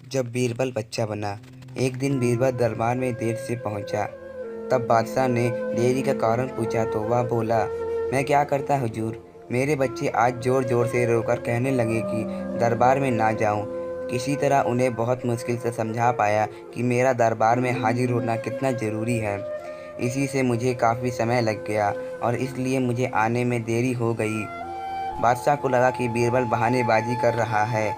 जब बीरबल बच्चा बना। एक दिन बीरबल दरबार में देर से पहुंचा। तब बादशाह ने देरी का कारण पूछा तो वह बोला, मैं क्या करता हुजूर। मेरे बच्चे आज ज़ोर ज़ोर से रोकर कहने लगे कि दरबार में ना जाऊं। किसी तरह उन्हें बहुत मुश्किल से समझा पाया कि मेरा दरबार में हाजिर होना कितना ज़रूरी है। इसी से मुझे काफ़ी समय लग गया और इसलिए मुझे आने में देरी हो गई। बादशाह को लगा कि बीरबल बहानेबाजी कर रहा है।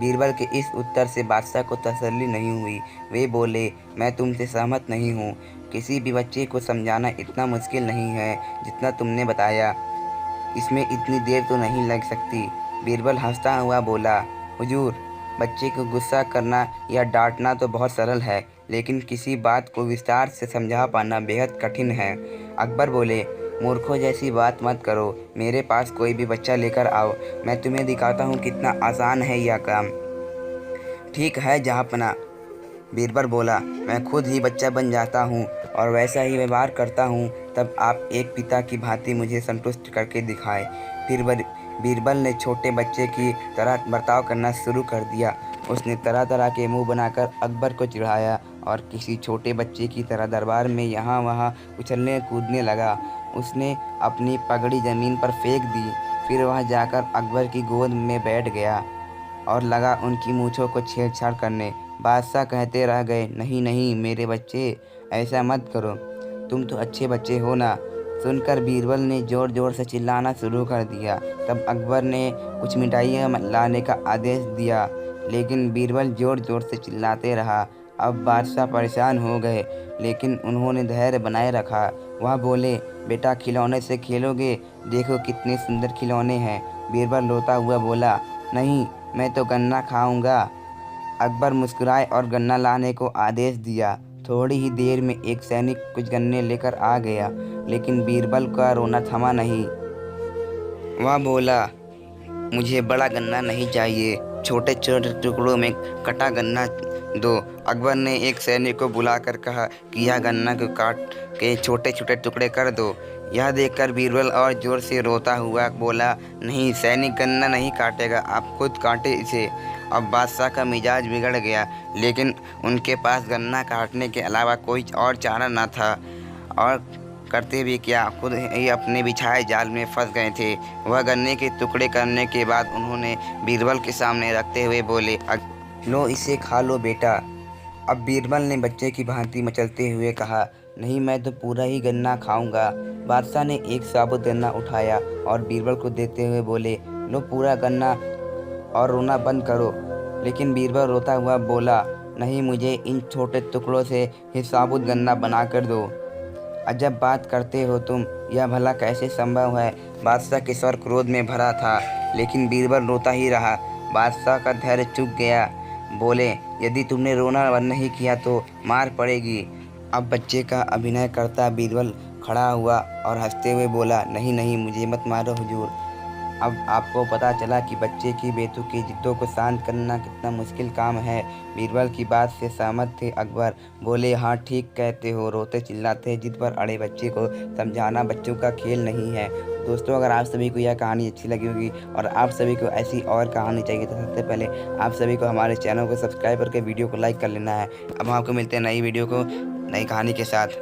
बीरबल के इस उत्तर से बादशाह को तसल्ली नहीं हुई। वे बोले, मैं तुमसे सहमत नहीं हूँ। किसी भी बच्चे को समझाना इतना मुश्किल नहीं है जितना तुमने बताया। इसमें इतनी देर तो नहीं लग सकती। बीरबल हंसता हुआ बोला, हुजूर, बच्चे को गुस्सा करना या डांटना तो बहुत सरल है, लेकिन किसी बात को विस्तार से समझा पाना बेहद कठिन है। अकबर बोले, मूर्खों जैसी बात मत करो। मेरे पास कोई भी बच्चा लेकर आओ, मैं तुम्हें दिखाता हूँ कितना आसान है यह काम। ठीक है जहाँपनाह, बीरबल बोला, मैं खुद ही बच्चा बन जाता हूँ और वैसा ही व्यवहार करता हूँ। तब आप एक पिता की भांति मुझे संतुष्ट करके दिखाए। फिर बीरबल ने छोटे बच्चे की तरह बर्ताव करना शुरू कर दिया। उसने तरह तरह के मुंह बनाकर अकबर को चिढ़ाया और किसी छोटे बच्चे की तरह दरबार में यहाँ वहाँ उछलने कूदने लगा। उसने अपनी पगड़ी ज़मीन पर फेंक दी। फिर वह जाकर अकबर की गोद में बैठ गया और लगा उनकी मूँछों को छेड़छाड़ करने। बादशाह कहते रह गए, नहीं नहीं मेरे बच्चे, ऐसा मत करो, तुम तो अच्छे बच्चे हो ना। सुनकर बीरबल ने ज़ोर ज़ोर से चिल्लाना शुरू कर दिया। तब अकबर ने कुछ मिठाइयाँ लाने का आदेश दिया, लेकिन बीरबल ज़ोर ज़ोर से चिल्लाते रहा। अब बादशाह परेशान हो गए, लेकिन उन्होंने धैर्य बनाए रखा। वह बोले, बेटा खिलौने से खेलोगे? देखो कितने सुंदर खिलौने हैं। बीरबल रोता हुआ बोला, नहीं, मैं तो गन्ना खाऊंगा। अकबर मुस्कुराए और गन्ना लाने को आदेश दिया। थोड़ी ही देर में एक सैनिक कुछ गन्ने लेकर आ गया, लेकिन बीरबल का रोना थमा नहीं। वह बोला, मुझे बड़ा गन्ना नहीं चाहिए, छोटे छोटे टुकड़ों में कटा गन्ना दो। अकबर ने एक सैनिक को बुलाकर कहा कि यह गन्ना को काट के छोटे छोटे टुकड़े कर दो। यह देखकर बीरबल और ज़ोर से रोता हुआ बोला, नहीं, सैनिक गन्ना नहीं काटेगा, आप खुद काटे इसे। अब बादशाह का मिजाज बिगड़ गया, लेकिन उनके पास गन्ना काटने के अलावा कोई और चारा न था। और करते भी क्या, खुद ही अपने बिछाए जाल में फंस गए थे। वह गन्ने के टुकड़े करने के बाद उन्होंने बीरबल के सामने रखते हुए बोले, लो इसे खा लो बेटा। अब बीरबल ने बच्चे की भांति मचलते हुए कहा, नहीं, मैं तो पूरा ही गन्ना खाऊंगा। बादशाह ने एक साबुत गन्ना उठाया और बीरबल को देते हुए बोले, लो पूरा गन्ना और रोना बंद करो। लेकिन बीरबल रोता हुआ बोला, नहीं, मुझे इन छोटे टुकड़ों से ही साबुत गन्ना बना कर दो। अजब बात करते हो तुम, यह भला कैसे संभव है। बादशाह के स्वर क्रोध में भरा था, लेकिन बीरबल रोता ही रहा। बादशाह का धैर्य चुक गया। बोले, यदि तुमने रोना बंद नहीं किया तो मार पड़ेगी। अब बच्चे का अभिनय करता बीरबल खड़ा हुआ और हंसते हुए बोला, नहीं नहीं, मुझे मत मारो हुजूर। अब आपको पता चला कि बच्चे की बेतुकी जिद्दों को शांत करना कितना मुश्किल काम है। बीरबल की बात से सहमत थे अकबर। बोले, हाँ ठीक कहते हो, रोते चिल्लाते जिद पर अड़े बच्चे को समझाना बच्चों का खेल नहीं है। दोस्तों, अगर आप सभी को यह कहानी अच्छी लगी होगी और आप सभी को ऐसी और कहानी चाहिए तो सबसे पहले आप सभी को हमारे चैनल को सब्सक्राइब करके वीडियो को लाइक कर लेना है। अब हम आपको मिलते हैं नई वीडियो को नई कहानी के साथ।